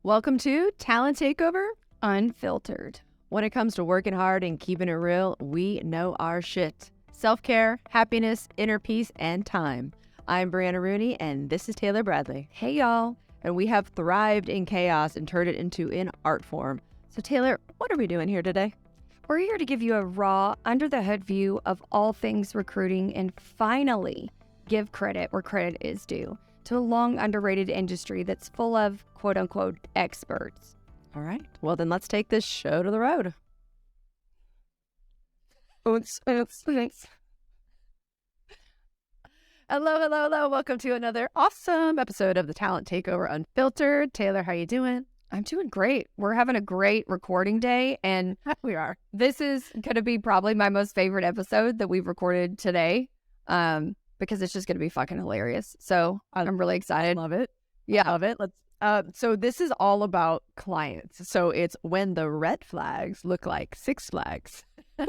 Welcome to Talent Takeover Unfiltered. When it comes to working hard and keeping it real, we know our shit. Self-care, happiness, inner peace, and time. I'm Brianna Rooney, and this is Taylor Bradley. Hey, y'all. And we have thrived in chaos and turned it into an art form. So Taylor, what are we doing here today? We're here to give you a raw, under-the-hood view of all things recruiting and finally give credit where credit is due to a long underrated industry that's full of quote-unquote experts. All right. Well, then let's take this show to the road. Hello. Welcome to another awesome episode of the Talent Takeover Unfiltered. Taylor, how you doing? I'm doing great. We're having a great recording day, and We are. this is going to be probably my most favorite episode that we've recorded today, because it's just going to be fucking hilarious. So I'm really excited. Love it. Yeah. Love it. Let's. So this is all about clients. So it's when the red flags look like Six Flags. Go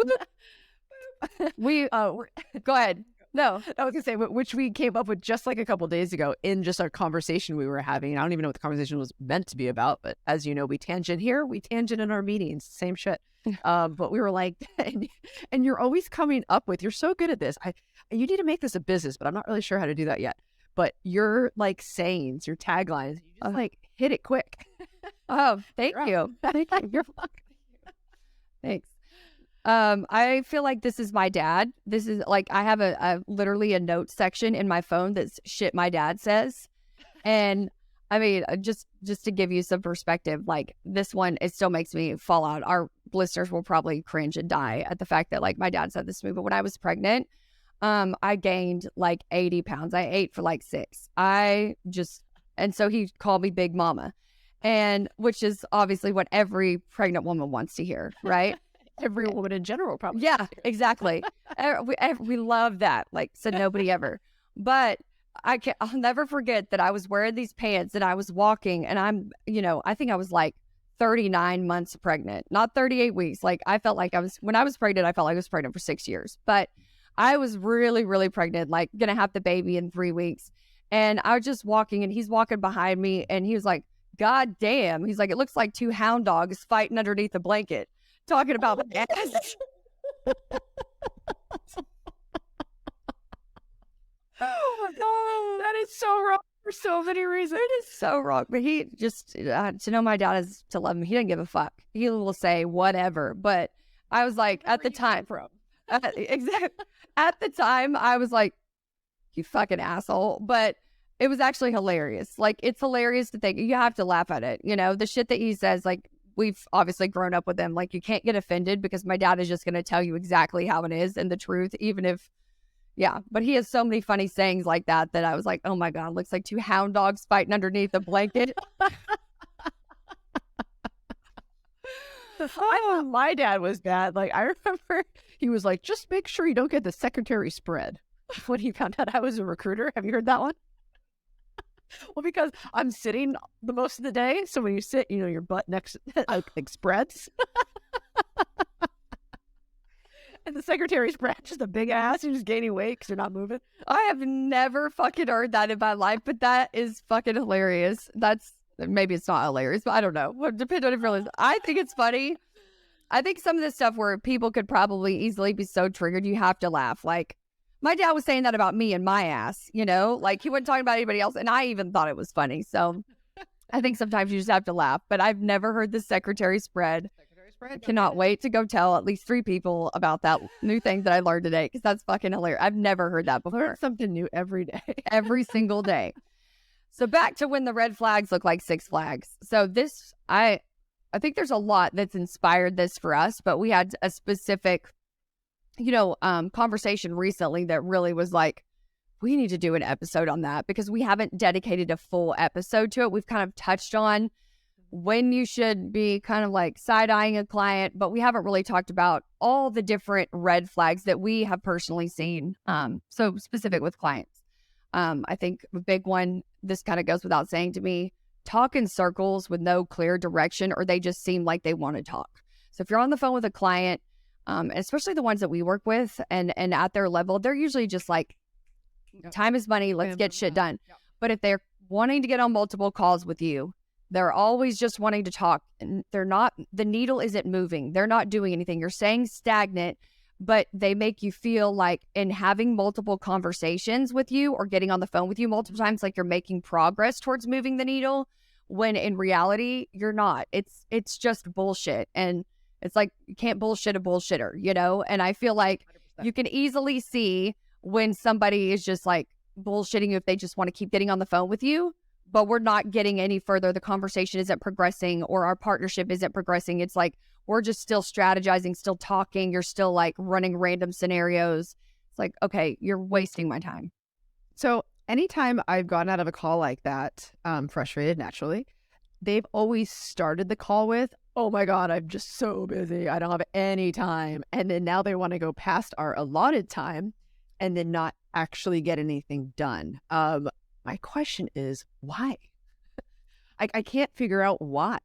ahead. No. I was gonna say, which we came up with just like a couple days ago in just our conversation we were having. I don't even know what the conversation was meant to be about, but as you know, we tangent here, we tangent in our meetings, same shit. But we were like, and you're always coming up with, you're so good at this. You need to make this a business, but I'm not really sure how to do that yet. But your like sayings, your taglines, you just like hit it quick. Oh, thank you. Thank you. You're welcome. Thanks. I feel like this is my dad. This is like, I have a literally a note section in my phone that's shit my dad says. And I mean, just to give you some perspective, like this one, it still makes me fall out. Our listeners will probably cringe and die at the fact that like my dad said this to me, but when I was pregnant, I gained like 80 pounds. I ate for like 6. And so he called me Big Mama, and which is obviously what every pregnant woman wants to hear, right? Every woman in general probably. Yeah, exactly. We love that. Like, so nobody ever. But I'll never forget that I was wearing these pants and I was walking, and I think I was like 39 months pregnant, not 38 weeks. Like I felt like when I was pregnant, I felt like I was pregnant for 6 years, but I was really, really pregnant, like gonna have the baby in 3 weeks. And I was just walking, and he's walking behind me, and he was like, God damn. He's like, it looks like 2 hound dogs fighting underneath a blanket, talking about my ass. Oh my God. That is so wrong for so many reasons. It is so wrong. But he just, to know my dad is to love him. He doesn't give a fuck. He will say whatever. But I was like, at the time, exactly. At the time, I was like, you fucking asshole. But it was actually hilarious. Like, it's hilarious to think, you have to laugh at it. You know, the shit that he says, like, we've obviously grown up with him. Like, you can't get offended because my dad is just going to tell you exactly how it is and the truth, even if, yeah. But he has so many funny sayings like that I was like, oh my God, looks like 2 hound dogs fighting underneath a blanket. I thought my dad was bad. Like, I remember he was like, just make sure you don't get the secretary spread when he found out I was a recruiter. Have you heard that one? Well, because I'm sitting the most of the day. So when you sit, your butt next like spreads. And the secretary spread just a big ass. You're just gaining weight because you're not moving. I have never fucking heard that in my life, but that is fucking hilarious. Maybe it's not hilarious, but I don't know. It depends on if you're I think it's funny. I think some of the stuff where people could probably easily be so triggered, you have to laugh. Like, my dad was saying that about me and my ass, like he wasn't talking about anybody else. And I even thought it was funny. So I think sometimes you just have to laugh. But I've never heard the secretary spread. I cannot wait to go tell at least 3 people about that new thing that I learned today, because that's fucking hilarious. I've never heard that before. Learn something new every day. Every single day. So back to when the red flags look like Six Flags. So this, I think there's a lot that's inspired this for us, but we had a specific, conversation recently that really was like, we need to do an episode on that, because we haven't dedicated a full episode to it. We've kind of touched on when you should be kind of like side-eyeing a client, but we haven't really talked about all the different red flags that we have personally seen. So specific with clients. I think a big one, this kind of goes without saying to me, talk in circles with no clear direction, or they just seem like they want to talk. So if you're on the phone with a client, especially the ones that we work with and at their level, they're usually just like, time is money, let's get shit done. But if they're wanting to get on multiple calls with you, They're always just wanting to talk, and the needle isn't moving. They're not doing anything. You're staying stagnant, but they make you feel like in having multiple conversations with you or getting on the phone with you multiple times, like you're making progress towards moving the needle, when in reality, you're not. It's just bullshit. And it's like, you can't bullshit a bullshitter, you know? And I feel like 100%. you can easily see when somebody is just like bullshitting you if they just want to keep getting on the phone with you, but we're not getting any further. The conversation isn't progressing or our partnership isn't progressing. It's like, we're just still strategizing, still talking. You're still like running random scenarios. It's like, okay, you're wasting my time. So anytime I've gotten out of a call like that, frustrated naturally, they've always started the call with, oh my God, I'm just so busy. I don't have any time. And then now they want to go past our allotted time and then not actually get anything done. My question is, why? I can't figure out why.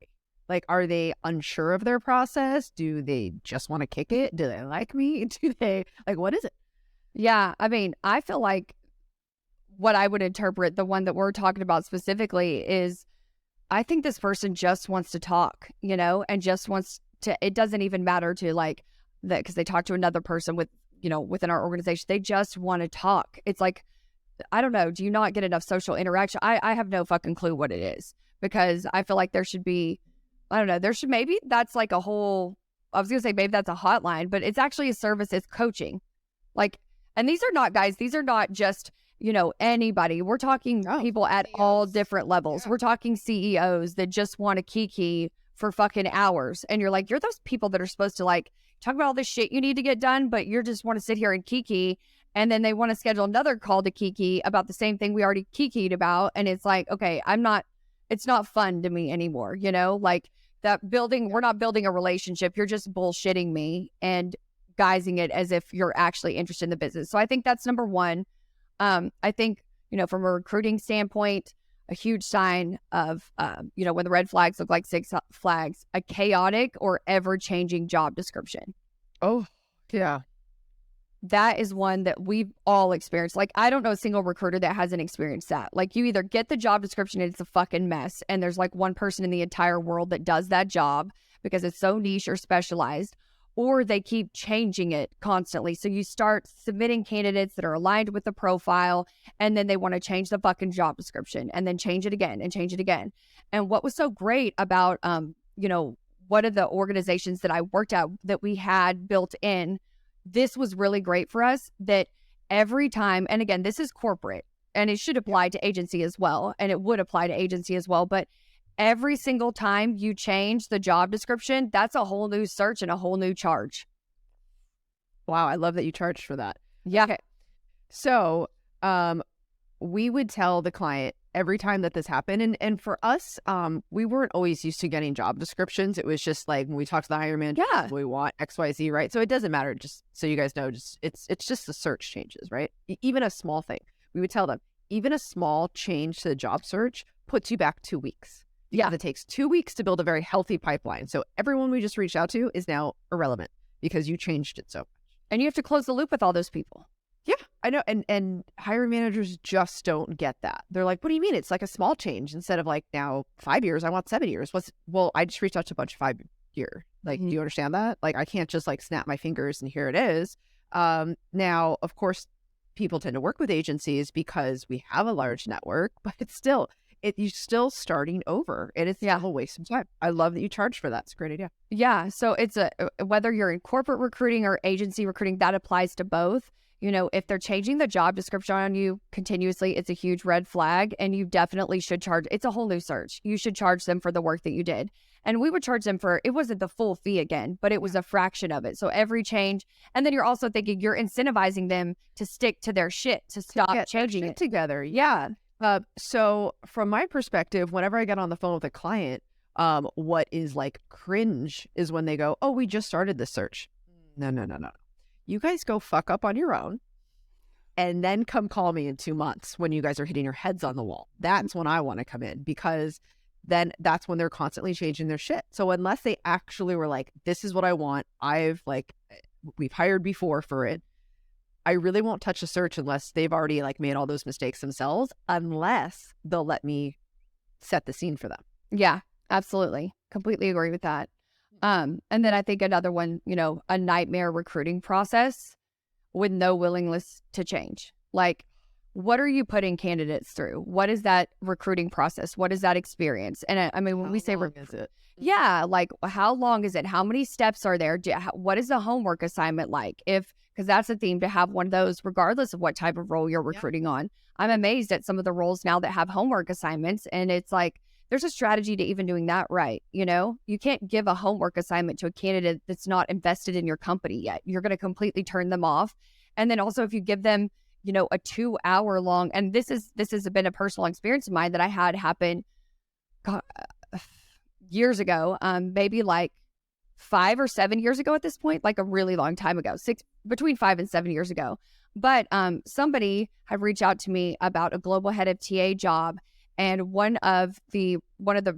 Like, are they unsure of their process? Do they just want to kick it? Do they like me? Do they, like, what is it? Yeah. I mean, I feel like what I would interpret, the one that we're talking about specifically, is I think this person just wants to talk, you know, and just wants to, it doesn't even matter to like that, because they talk to another person with, you know, within our organization. They just want to talk. It's like, I don't know. Do you not get enough social interaction? I have no fucking clue what it is, because I feel like there should be, I don't know, there should, maybe that's like a whole, I was going to say maybe that's a hotline, but it's actually a service. It's coaching. Like, and these are not guys, these are not just, you know, anybody. We're talking people at CEOs. all different levels. Yeah. We're talking CEOs that just want to kiki for fucking hours. And you're like, you're those people that are supposed to like talk about all this shit you need to get done, but you just want to sit here and kiki. And then they want to schedule another call to kiki about the same thing we already kikied about. And it's like, okay, it's not fun to me anymore. You know, like that building, we're not building a relationship. You're just bullshitting me and guising it as if you're actually interested in the business. So I think that's number one. I think, you know, from a recruiting standpoint, a huge sign of, you know, when the red flags look like six flags, a chaotic or ever-changing job description. Oh, yeah. That is one that we've all experienced. Like, I don't know a single recruiter that hasn't experienced that. Like, you either get the job description and it's a fucking mess, and there's like one person in the entire world that does that job because it's so niche or specialized, or they keep changing it constantly. So you start submitting candidates that are aligned with the profile, and then they want to change the fucking job description and then change it again and change it again. And what was so great about, you know, one of the organizations that I worked at that we had built in, this was really great for us, that every time, and again, this is corporate and it should apply to agency as well, and it would apply to agency as well, but every single time you change the job description, that's a whole new search and a whole new charge. Wow, I love that you charged for that. Yeah. Okay. So, we would tell the client every time that this happened, and for us, we weren't always used to getting job descriptions. It was just like when we talk to the hiring manager, Yeah. we want XYZ, right? So it doesn't matter. Just so you guys know, just it's just the search changes, right? Even a small thing, we would tell them, even a small change to the job search puts you back 2 weeks. Yeah. It takes 2 weeks to build a very healthy pipeline. So everyone we just reached out to is now irrelevant because you changed it so much. And you have to close the loop with all those people. Yeah, I know. And hiring managers just don't get that. They're like, what do you mean? It's like a small change. Instead of like now 5 years, I want 7 years. Well, I just reached out to a bunch of 5-year. Like, do you understand that? Like, I can't just like snap my fingers and here it is. Now, of course, people tend to work with agencies because we have a large network, but it's still, you're still starting over, and it's a waste of time. I love that you charge for that. It's a great idea. Yeah. So it's whether you're in corporate recruiting or agency recruiting, that applies to both. You know, if they're changing the job description on you continuously, it's a huge red flag, and you definitely should charge. It's a whole new search. You should charge them for the work that you did. And we would charge them for, it wasn't the full fee again, but it was a fraction of it. So every change, and then you're also thinking you're incentivizing them to stick to their shit, to stop changing it together. Yeah. So from my perspective, whenever I get on the phone with a client, what is like cringe is when they go, oh, we just started this search. No. You guys go fuck up on your own and then come call me in 2 months when you guys are hitting your heads on the wall. That's when I want to come in, because then that's when they're constantly changing their shit. So unless they actually were like, this is what I want, we've hired before for it, I really won't touch a search unless they've already like made all those mistakes themselves, unless they'll let me set the scene for them. Yeah, absolutely. Completely agree with that. And then I think another one, a nightmare recruiting process with no willingness to change. Like, what are you putting candidates through? What is that recruiting process? What is that experience? And I mean, when How we say, long is it? yeah, like how long is it? How many steps are there? What is the homework assignment like? Because that's the theme, to have one of those, regardless of what type of role you're recruiting on. I'm amazed at some of the roles now that have homework assignments. And it's like, there's a strategy to even doing that right. You can't give a homework assignment to a candidate that's not invested in your company yet. You're going to completely turn them off. And then also if you give them, a 2-hour long, and this has been a personal experience of mine that I had happen years ago, maybe like 5 or 7 years ago at this point, like a really long time ago, between 5 and 7 years ago. But somebody had reached out to me about a global head of TA job, and one of the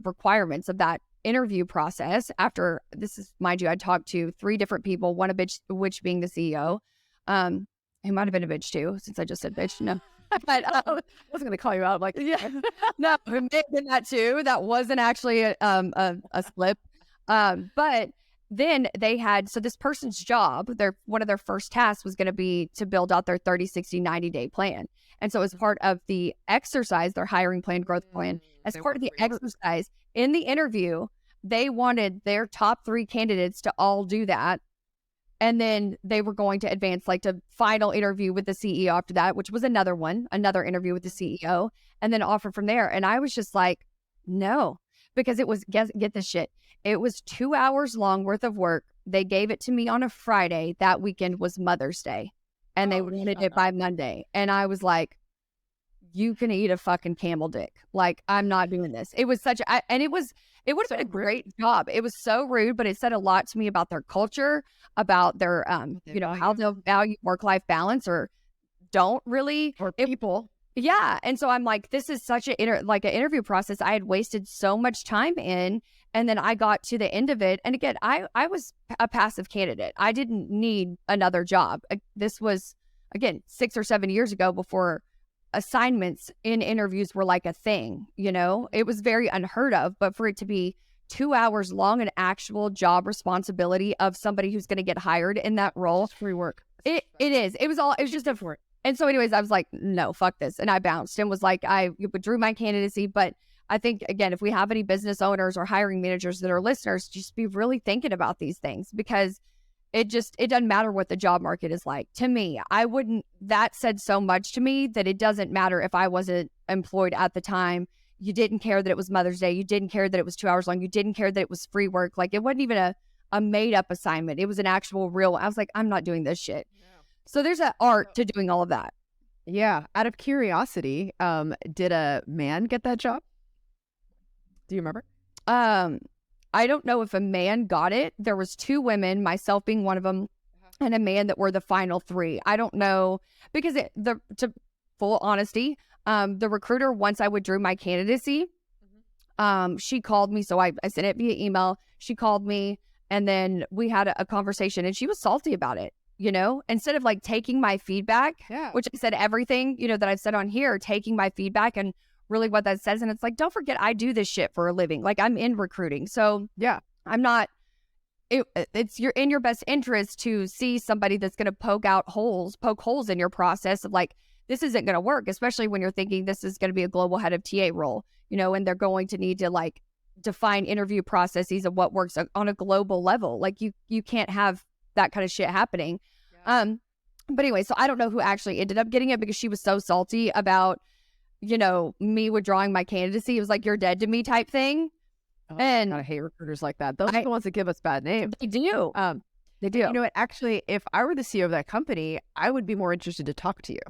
requirements of that interview process, after this is, mind you, I talked to 3 different people, one of which being the CEO, who might have been a bitch too, since I just said bitch. No, but I wasn't going to call you out. I'm like, yeah, no, it may have been that too. That wasn't actually a slip. But then they had, so this person's job, one of their first tasks was going to be to build out their 30, 60, 90-day plan. And so as part of the exercise, their hiring plan, growth plan, as part of the exercise in the interview, they wanted their top 3 candidates to all do that. And then they were going to advance like to final interview with the CEO after that, which was another interview with the CEO, and then offer from there. And I was just like, no, because it was, get this shit. It was 2 hours long worth of work. They gave it to me on a Friday. That weekend was Mother's Day, and they wanted it by Monday. And I was like, you can eat a fucking camel dick. Like, I'm not doing this. It was it would have been a great job. It was so rude, but it said a lot to me about their culture, about their, how they'll value work-life balance or don't really. Or people. Yeah. And so I'm like, this is such an interview process I had wasted so much time in. And then I got to the end of it. And again, I was a passive candidate. I didn't need another job. This was, again, 6 or 7 years ago, before assignments in interviews were like a thing. It was very unheard of, but for it to be 2 hours long, an actual job responsibility of somebody who's going to get hired in that role. It's free work. It is. It was just a for it. And so anyways, I was like, no, fuck this. And I bounced and was like, I withdrew my candidacy. But I think, again, if we have any business owners or hiring managers that are listeners, just be really thinking about these things, because it doesn't matter what the job market is like. To me, that said so much to me that it doesn't matter if I wasn't employed at the time. You didn't care that it was Mother's Day. You didn't care that it was 2 hours long. You didn't care that it was free work. Like, it wasn't even a made up assignment. It was an actual real, I was like, I'm not doing this shit. Yeah. So there's an art to doing all of that. Yeah. Out of curiosity, did a man get that job? Do you remember? I don't know if a man got it. There was 2 women, myself being one of them, and a man that were the final 3. I don't know, because to full honesty, the recruiter, once I withdrew my candidacy, she called me. So I sent it via email. She called me, and then we had a conversation, and she was salty about it. Instead of like taking my feedback, which I said everything, that I've said on here, taking my feedback and really what that says. And it's like, don't forget, I do this shit for a living. Like, I'm in recruiting. So yeah, I'm not, it's in your best interest to see somebody that's going to poke holes in your process of like, this isn't going to work, especially when you're thinking this is going to be a global head of TA role, and they're going to need to like define interview processes of what works on a global level. Like, you can't have that kind of shit happening. Yeah. But anyway, so I don't know who actually ended up getting it, because she was so salty about, me withdrawing my candidacy. It was like, you're dead to me type thing. Oh, and I hate recruiters like that. Those are the ones that give us bad names. They do. They do. You know what? Actually, if I were the CEO of that company, I would be more interested to talk to you,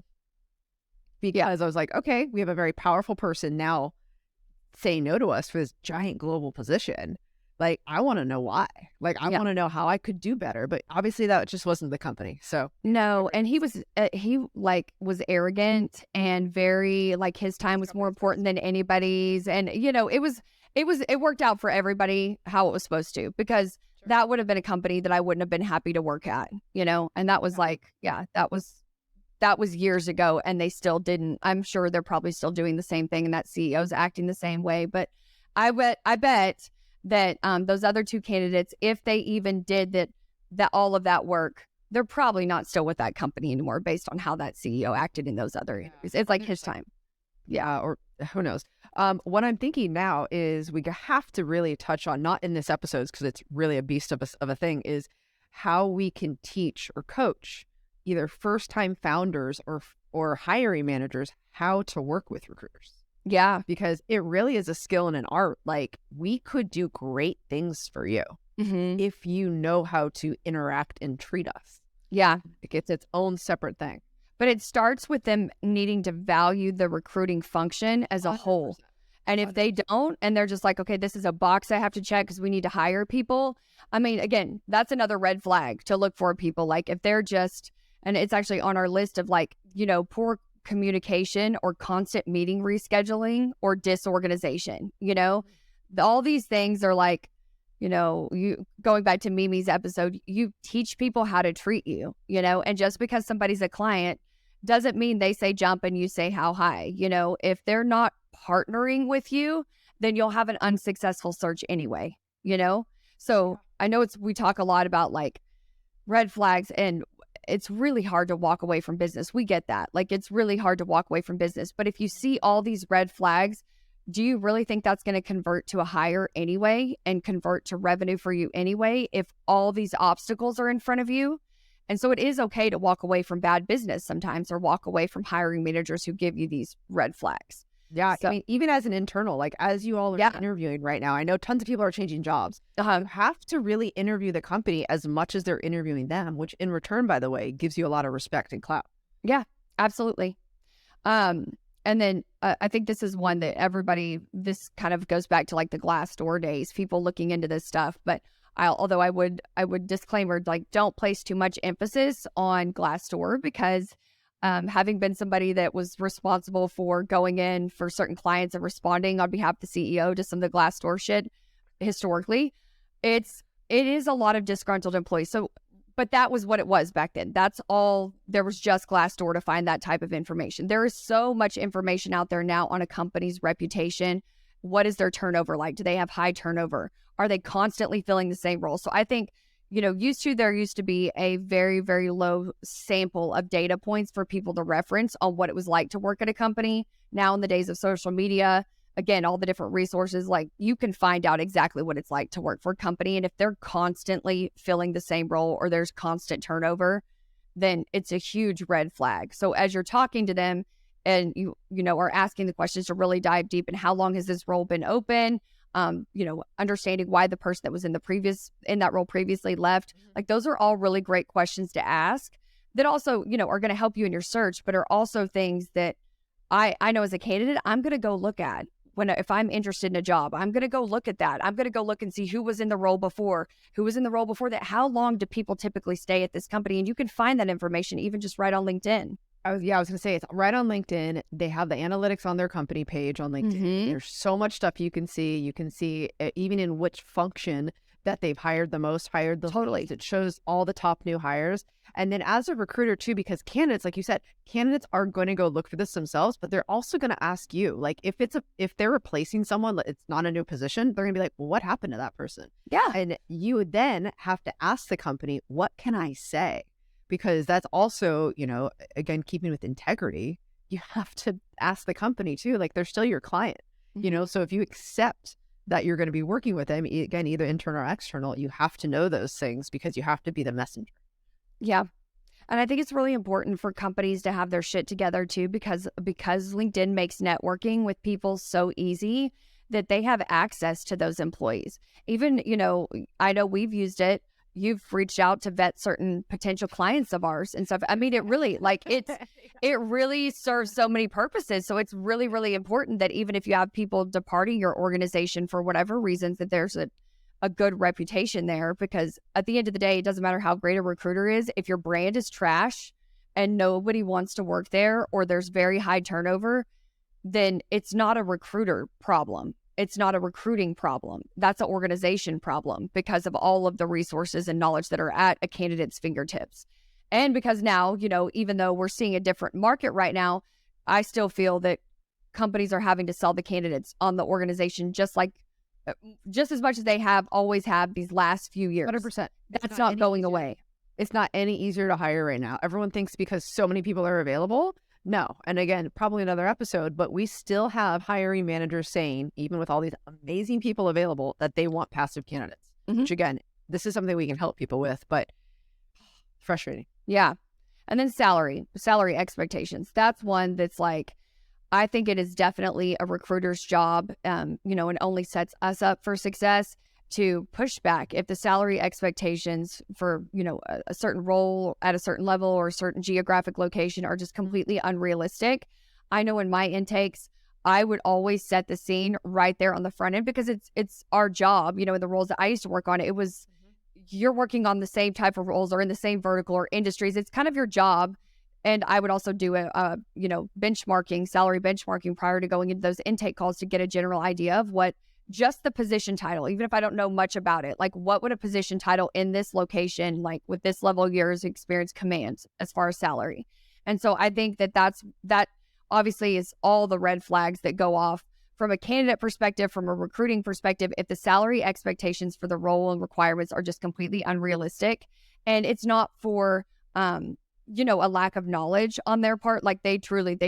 because I was like, okay, we have a very powerful person now saying no to us for this giant global position. Like, I want to know why. Like, I want to know how I could do better. But obviously that just wasn't the company. So no. And he was arrogant and very like, his time was more important than anybody's. And, it worked out for everybody how it was supposed to, because that would have been a company that I wouldn't have been happy to work at, and that was like, that was years ago, and they still didn't. I'm sure they're probably still doing the same thing, and that CEO's acting the same way. But I bet that those other two candidates, if they even did that all of that work, they're probably not still with that company anymore based on how that CEO acted in those other interviews. It's like his time. Yeah, or who knows? What I'm thinking now is we have to really touch on, not in this episode because it's really a beast of a thing, is how we can teach or coach either first-time founders or hiring managers how to work with recruiters. Yeah, because it really is a skill and an art. Like, we could do great things for you if you know how to interact and treat us. Yeah. Like, it's its own separate thing. But it starts with them needing to value the recruiting function as a whole. And if they don't, and they're just like, okay, this is a box I have to check because we need to hire people. I mean, again, that's another red flag to look for people. Like, if they're just, and it's actually on our list of, like, you know, poor communication or constant meeting rescheduling or disorganization, you know, all these things are like, you know, you going back to Mimi's episode, you teach people how to treat you, you know, and just because somebody's a client doesn't mean they say jump and you say how high. You know, if they're not partnering with you, then you'll have an unsuccessful search anyway, you know? So I know we talk a lot about like red flags, and it's really hard to walk away from business. We get that. Like, it's really hard to walk away from business. But if you see all these red flags, do you really think that's going to convert to a hire anyway and convert to revenue for you anyway if all these obstacles are in front of you? And so it is okay to walk away from bad business sometimes, or walk away from hiring managers who give you these red flags. Yeah. So, I mean, even as an internal, like, as you all are interviewing right now, I know tons of people are changing jobs. You have to really interview the company as much as they're interviewing them, which in return, by the way, gives you a lot of respect and clout. Yeah, absolutely. And then I think this is one that this kind of goes back to like the Glassdoor days, people looking into this stuff. But although I would disclaimer, like, don't place too much emphasis on Glassdoor, because having been somebody that was responsible for going in for certain clients and responding on behalf of the CEO to some of the Glassdoor shit historically, it is a lot of disgruntled employees. So, but that was what it was back then. That's all. There was just Glassdoor to find that type of information. There is so much information out there now on a company's reputation. What is their turnover like? Do they have high turnover? Are they constantly filling the same role? So I think, you know, there used to be a very, very low sample of data points for people to reference on what it was like to work at a company. Now, in the days of social media, again, all the different resources, like, you can find out exactly what it's like to work for a company. And if they're constantly filling the same role or there's constant turnover, then it's a huge red flag. So as you're talking to them and you know, are asking the questions to really dive deep in how long has this role been open, you know, understanding why the person that was in that role previously left, like, those are all really great questions to ask that also, you know, are going to help you in your search, but are also things that I know as a candidate, I'm going to go look at. If I'm interested in a job, I'm going to go look at that. I'm going to go look and see who was in the role before that. How long do people typically stay at this company? And you can find that information even just right on LinkedIn. I was going to say, it's right on LinkedIn. They have the analytics on their company page on LinkedIn. There's so much stuff you can see. You can see even in which function that they've hired the most, Totally. It shows all the top new hires. And then as a recruiter too, because candidates, like you said, candidates are going to go look for this themselves, but they're also going to ask you, like, if they're replacing someone, it's not a new position, they're going to be like, well, what happened to that person? Yeah. And you would then have to ask the company, what can I say? Because that's also, you know, again, keeping with integrity, you have to ask the company too, like, they're still your client, you know? So if you accept that you're going to be working with them, again, either internal or external, you have to know those things because you have to be the messenger. Yeah. And I think it's really important for companies to have their shit together too, because LinkedIn makes networking with people so easy that they have access to those employees. Even, you know, I know we've used it. You've reached out to vet certain potential clients of ours and stuff. I mean, it really, like, it really serves so many purposes. So it's really, really important that even if you have people departing your organization for whatever reasons, that there's a good reputation there, because at the end of the day, it doesn't matter how great a recruiter is. If your brand is trash and nobody wants to work there, or there's very high turnover, then it's not a recruiter problem. It's not a recruiting problem. That's an organization problem because of all of the resources and knowledge that are at a candidate's fingertips. And because now, you know, even though we're seeing a different market right now, I still feel that companies are having to sell the candidates on the organization, just like just as much as they have always have these last few years. 100%. That's not going away. It's not any easier to hire right now. Everyone thinks because so many people are available. No. And again, probably another episode, but we still have hiring managers saying, even with all these amazing people available, that they want passive candidates, which again, this is something we can help people with, but frustrating. Yeah. And then salary expectations. That's one that's like, I think it is definitely a recruiter's job, and only sets us up for success to push back if the salary expectations for, a certain role at a certain level or a certain geographic location are just completely unrealistic. I know in my intakes, I would always set the scene right there on the front end because it's our job. In the roles that I used to work on, it was you're working on the same type of roles or in the same vertical or industries. It's kind of your job. And I would also do benchmarking, salary benchmarking prior to going into those intake calls to get a general idea of what just the position title, even if I don't know much about it, like what would a position title in this location, like with this level of years experience commands as far as salary. And so I think that obviously is all the red flags that go off from a candidate perspective, from a recruiting perspective, if the salary expectations for the role and requirements are just completely unrealistic. And it's not for, a lack of knowledge on their part. Like they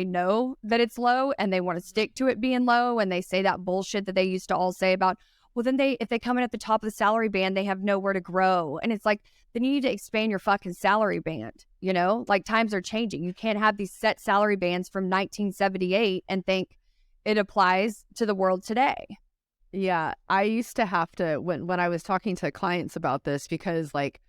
know that it's low and they want to stick to it being low. And they say that bullshit that they used to all say about, well, then if they come in at the top of the salary band, they have nowhere to grow. And it's like, then you need to expand your fucking salary band. Like times are changing. You can't have these set salary bands from 1978 and think it applies to the world today. Yeah. I used to have to, when I was talking to clients about this, because like,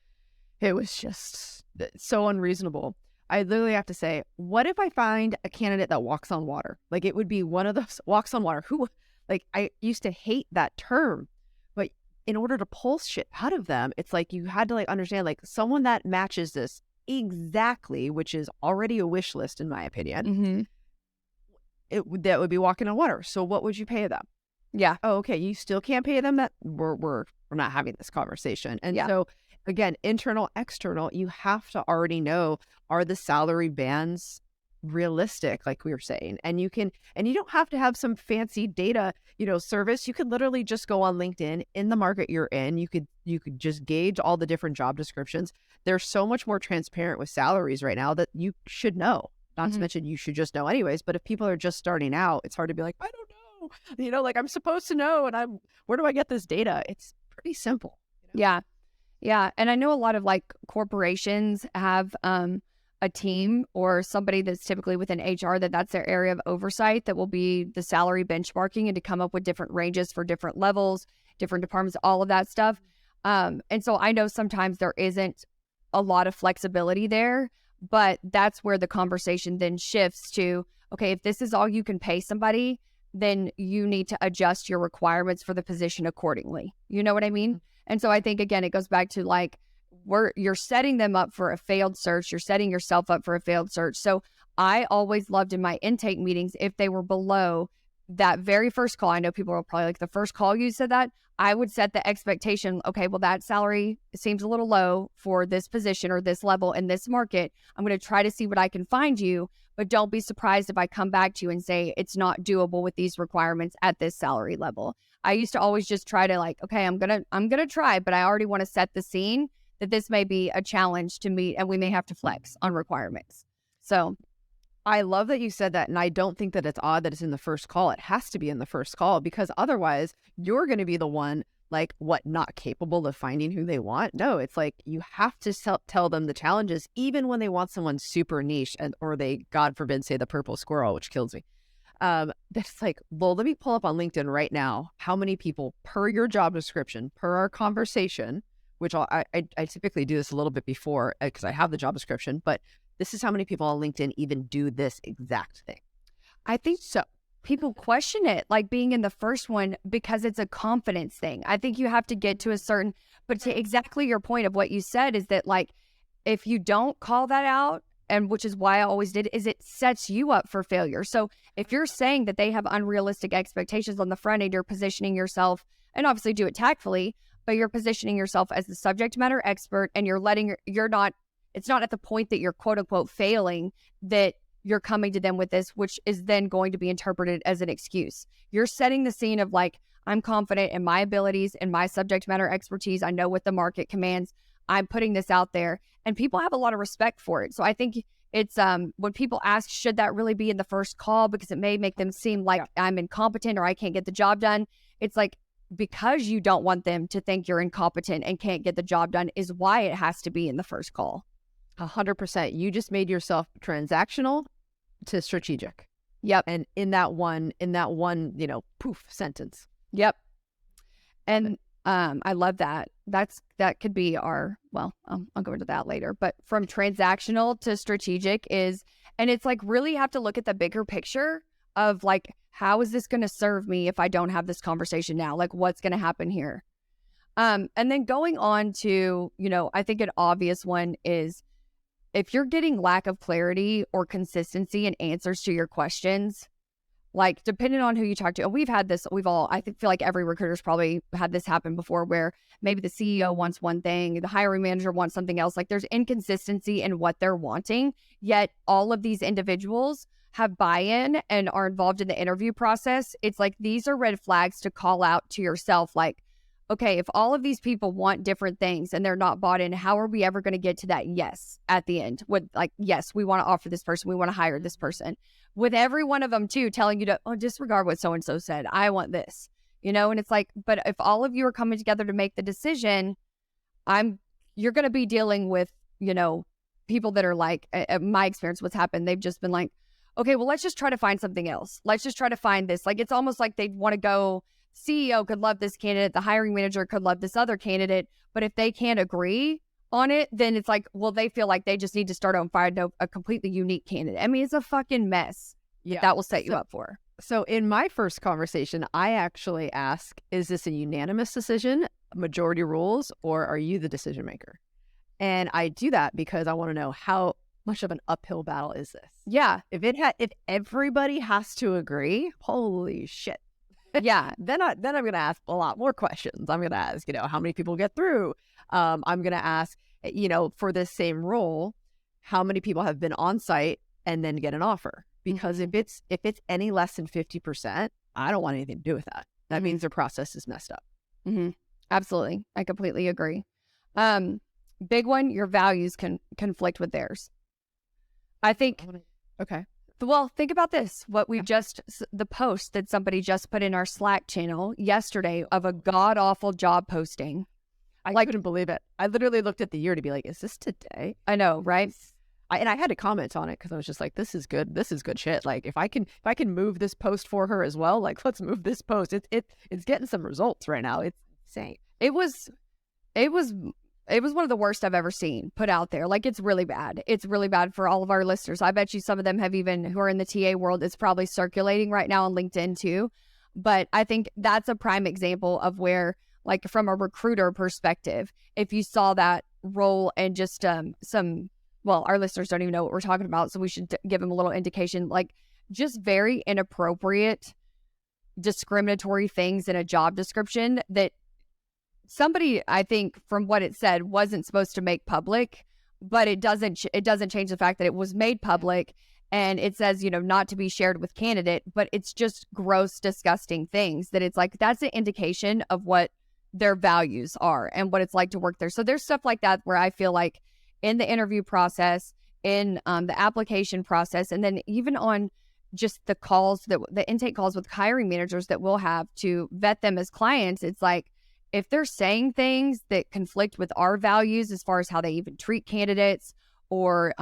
it was just so unreasonable. I literally have to say, what if I find a candidate that walks on water? Like it would be one of those walks on water. Who, like I used to hate that term, but in order to pull shit out of them, it's like you had to like understand like someone that matches this exactly, which is already a wish list in my opinion. That would be walking on water. So what would you pay them? Yeah. Oh, okay. You still can't pay them that. We're not having this conversation. And so again, internal, external, you have to already know, are the salary bands realistic, like we were saying? And you don't have to have some fancy data, service. You could literally just go on LinkedIn in the market you're in. You could just gauge all the different job descriptions. They're so much more transparent with salaries right now that you should know. Not to mention you should just know anyways. But if people are just starting out, it's hard to be like, I don't know, like I'm supposed to know. And where do I get this data? It's pretty simple. Yeah. Yeah. And I know a lot of like corporations have a team or somebody that's typically within HR that's their area of oversight that will be the salary benchmarking and to come up with different ranges for different levels, different departments, all of that stuff. And so I know sometimes there isn't a lot of flexibility there, but that's where the conversation then shifts to, okay, if this is all you can pay somebody, then you need to adjust your requirements for the position accordingly. You know what I mean? And so I think, again, it goes back to like, you're setting them up for a failed search. You're setting yourself up for a failed search. So I always loved in my intake meetings, if they were below that very first call, I know people are probably like, the first call you said that, I would set the expectation, okay, well, that salary seems a little low for this position or this level in this market. I'm going to try to see what I can find you, but don't be surprised if I come back to you and say it's not doable with these requirements at this salary level. I used to always just try to like, okay, I'm going to try, but I already want to set the scene that this may be a challenge to meet and we may have to flex on requirements. So I love that you said that. And I don't think that it's odd that it's in the first call. It has to be in the first call because otherwise you're going to be the one like not capable of finding who they want. No, it's like you have to tell them the challenges, even when they want someone super niche or they, God forbid, say the purple squirrel, which kills me. That's like, well, let me pull up on LinkedIn right now how many people per your job description, per our conversation, which I typically do this a little bit before because I have the job description, but this is how many people on LinkedIn even do this exact thing. I think so. People question it, like being in the first one, because it's a confidence thing. I think you have to get to a certain, but to exactly your point of what you said is that like, if you don't call that out, and which is why I always did, is it sets you up for failure. So if you're saying that they have unrealistic expectations on the front end, you're positioning yourself, and obviously do it tactfully, but you're positioning yourself as the subject matter expert, and it's not at the point that you're quote unquote failing that you're coming to them with this, which is then going to be interpreted as an excuse. You're setting the scene of like, I'm confident in my abilities and my subject matter expertise. I know what the market commands. I'm putting this out there, and people have a lot of respect for it. So I think it's when people ask, should that really be in the first call because it may make them seem like I'm incompetent or I can't get the job done. It's like, because you don't want them to think you're incompetent and can't get the job done is why it has to be in the first call. 100%. You just made yourself transactional to strategic. Yep. And in that one, poof sentence. Yep. And I love that. That could be our, I'll go into that later, but from transactional to strategic and it's like really have to look at the bigger picture of like, how is this going to serve me if I don't have this conversation now? Like, what's going to happen here? And then going on to, I think an obvious one is if you're getting lack of clarity or consistency in answers to your questions, like depending on who you talk to, and we've had this, I feel like every recruiter's probably had this happen before where maybe the CEO wants one thing, the hiring manager wants something else. Like there's inconsistency in what they're wanting, yet all of these individuals have buy-in and are involved in the interview process. It's like, these are red flags to call out to yourself. Like, okay, if all of these people want different things and they're not bought in, how are we ever going to get to that yes at the end? With like, yes, we want to offer this person. We want to hire this person. With every one of them too, telling you to disregard what so-and-so said. I want this, and it's like, but if all of you are coming together to make the decision, you're going to be dealing with, people that are like, my experience, what's happened, they've just been like, okay, well, let's just try to find something else. Let's just try to find this. Like, it's almost like they'd want to go, CEO could love this candidate, the hiring manager could love this other candidate, but if they can't agree on it, then it's like, well, they feel like they just need to start on fire to a completely unique candidate. I mean, it's a fucking mess. Yeah, that will set you up for. So in my first conversation, I actually ask, is this a unanimous decision, majority rules, or are you the decision maker? And I do that because I want to know how much of an uphill battle is this? Yeah. If everybody has to agree, holy shit. Yeah. Then I'm going to ask a lot more questions. I'm going to ask, how many people get through? I'm going to ask, for this same role, how many people have been on site and then get an offer? Because if it's any less than 50%, I don't want anything to do with that. That means their process is messed up. Mm-hmm. Absolutely. I completely agree. Big one, your values can conflict with theirs. I think, okay. Well, think about this. The post that somebody just put in our Slack channel yesterday of a god-awful job posting. I couldn't believe it. I literally looked at the year to be like, is this today? I know, right? And I had to comment on it because I was just like, this is good. This is good shit. Like, if I can move this post for her as well, like, let's move this post. It's getting some results right now. It's insane. It was one of the worst I've ever seen put out there. Like, it's really bad. It's really bad for all of our listeners. I bet you some of them who are in the TA world, it's probably circulating right now on LinkedIn too. But I think that's a prime example of where, like, from a recruiter perspective, if you saw that role and just our listeners don't even know what we're talking about, so we should give them a little indication, like, just very inappropriate, discriminatory things in a job description that somebody, I think, from what it said, wasn't supposed to make public, but it doesn't change the fact that it was made public, and it says, not to be shared with candidate, but it's just gross, disgusting things that it's like, that's an indication of what their values are and what it's like to work there. So there's stuff like that where I feel like in the interview process, in the application process, and then even on just the intake calls with hiring managers that we'll have to vet them as clients, it's like, if they're saying things that conflict with our values as far as how they even treat candidates or,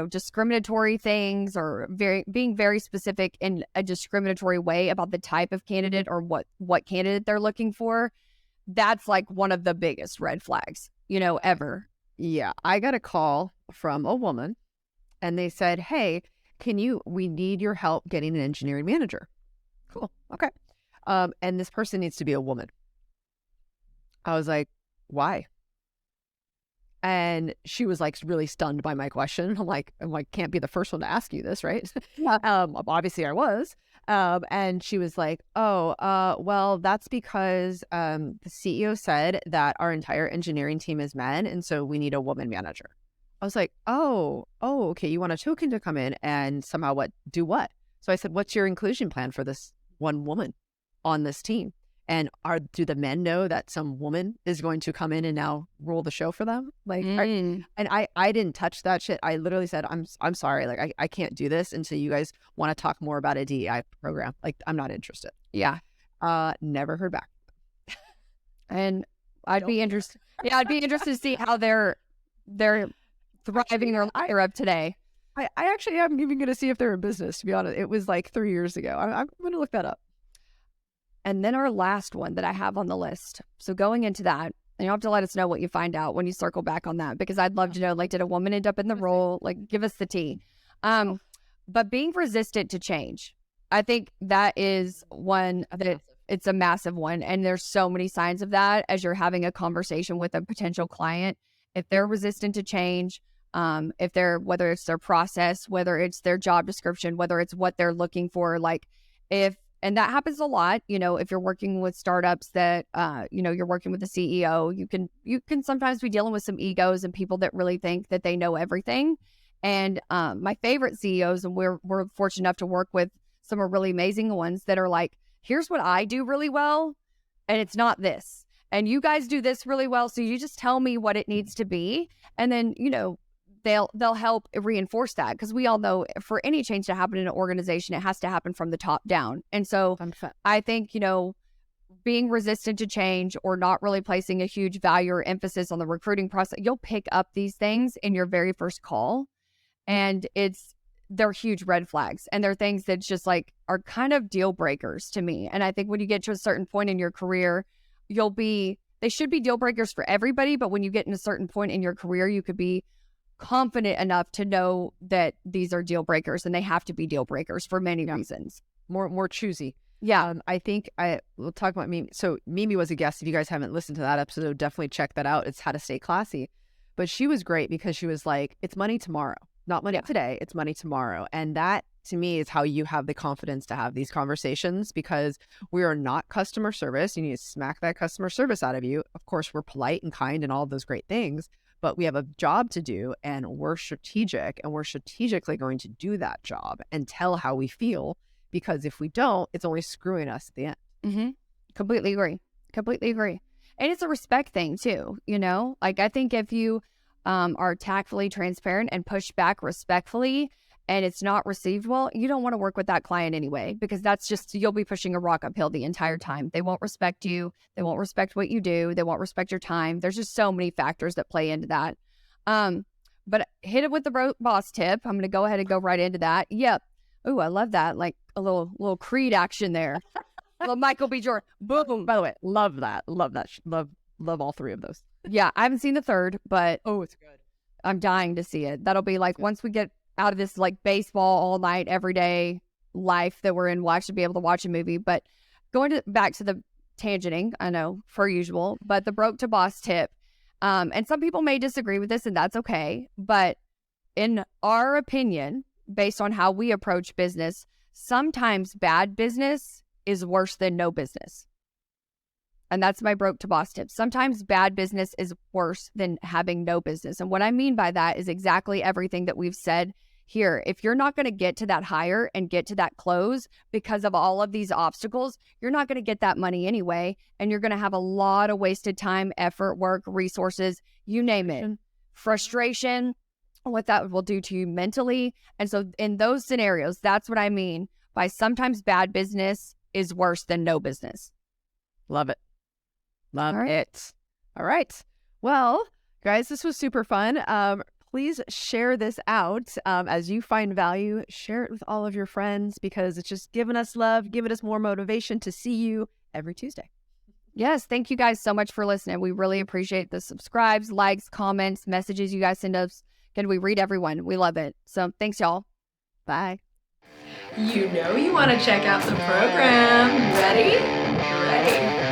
discriminatory things or being very specific in a discriminatory way about the type of candidate or what candidate they're looking for, that's like one of the biggest red flags, ever. Yeah. I got a call from a woman and they said, hey, we need your help getting an engineering manager. Cool. Okay. And this person needs to be a woman. I was like, why? And she was like really stunned by my question. I'm like, can't be the first one to ask you this, right? Obviously I was. And she was like, well, that's because the CEO said that our entire engineering team is men, and so we need a woman manager. I was like, okay, you want a token to come in and somehow do what? So I said, what's your inclusion plan for this one woman on this team? And do the men know that some woman is going to come in and now rule the show for them? Like, and I didn't touch that shit. I literally said, I'm sorry. Like, I can't do this until you guys want to talk more about a DEI program. Like, I'm not interested. Yeah. Never heard back. And I'd be interested. Yeah, I'd be interested to see how they're thriving their life up today. I actually am even going to see if they're in business, to be honest. It was like 3 years ago. I'm going to look that up. And then our last one that I have on the list. So going into that, and you'll have to let us know what you find out when you circle back on that, because I'd love to know, like, did a woman end up in the role? Like, give us the tea. But being resistant to change, I think that is one that it's a massive one. And there's so many signs of that as you're having a conversation with a potential client. If they're resistant to change, whether it's their process, whether it's their job description, whether it's what they're looking for, and that happens a lot, if you're working with startups that, you're working with the CEO, you can sometimes be dealing with some egos and people that really think that they know everything. And my favorite CEOs, and we're fortunate enough to work with some are really amazing ones that are like, here's what I do really well, and it's not this. And you guys do this really well, so you just tell me what it needs to be. And then, they'll help reinforce that, because we all know for any change to happen in an organization, it has to happen from the top down. And so I think, being resistant to change or not really placing a huge value or emphasis on the recruiting process, you'll pick up these things in your very first call. And they're huge red flags, and they're things that just like are kind of deal breakers to me. And I think when you get to a certain point in your career, they should be deal breakers for everybody. But when you get in a certain point in your career, you could be confident enough to know that these are deal breakers, and they have to be deal breakers for many reasons. More choosy. Yeah. I think we'll talk about Mimi. So Mimi was a guest. If you guys haven't listened to that episode, definitely check that out. It's How to Stay Classy. But she was great because she was like, it's money tomorrow, not money today. It's money tomorrow. And that to me is how you have the confidence to have these conversations, because we are not customer service. You need to smack that customer service out of you. Of course, we're polite and kind and all of those great things, but we have a job to do, and we're strategic, and we're strategically going to do that job and tell how we feel, because if we don't, it's only screwing us at the end. Mm-hmm. Completely agree. And it's a respect thing too, like I think if you are tactfully transparent and push back respectfully, and it's not received well, you don't want to work with that client anyway, because that's just, you'll be pushing a rock uphill the entire time. They won't respect you. They won't respect what you do. They won't respect your time. There's just so many factors that play into that. But hit it with the boss tip. I'm going to go ahead and go right into that. Yep. Ooh, I love that. Like a little Creed action there. A little Michael B. Jordan. Boom. By the way, love that. Love all three of those. Yeah. I haven't seen the third, but it's good. I'm dying to see it. That'll be like, once we get out of this like baseball all night, every day life that we're in, we'll actually be able to watch a movie. But back to the tangenting, I know, per usual, but the broke to boss tip. And some people may disagree with this, and that's okay. But in our opinion, based on how we approach business, sometimes bad business is worse than no business. And that's my broke to boss tip. Sometimes bad business is worse than having no business. And what I mean by that is exactly everything that we've said here. If you're not going to get to that hire and get to that close because of all of these obstacles, you're not going to get that money anyway. And you're going to have a lot of wasted time, effort, work, resources, you name it. Frustration, what that will do to you mentally. And so in those scenarios, that's what I mean by sometimes bad business is worse than no business. Love it. Love it. All right. Well, guys, this was super fun. Please share this out as you find value. Share it with all of your friends, because it's just giving us love, giving us more motivation to see you every Tuesday. Yes. Thank you guys so much for listening. We really appreciate the subscribes, likes, comments, messages you guys send us. Can we read everyone? We love it. So thanks, y'all. Bye. You know you want to check out the program. Ready? Ready.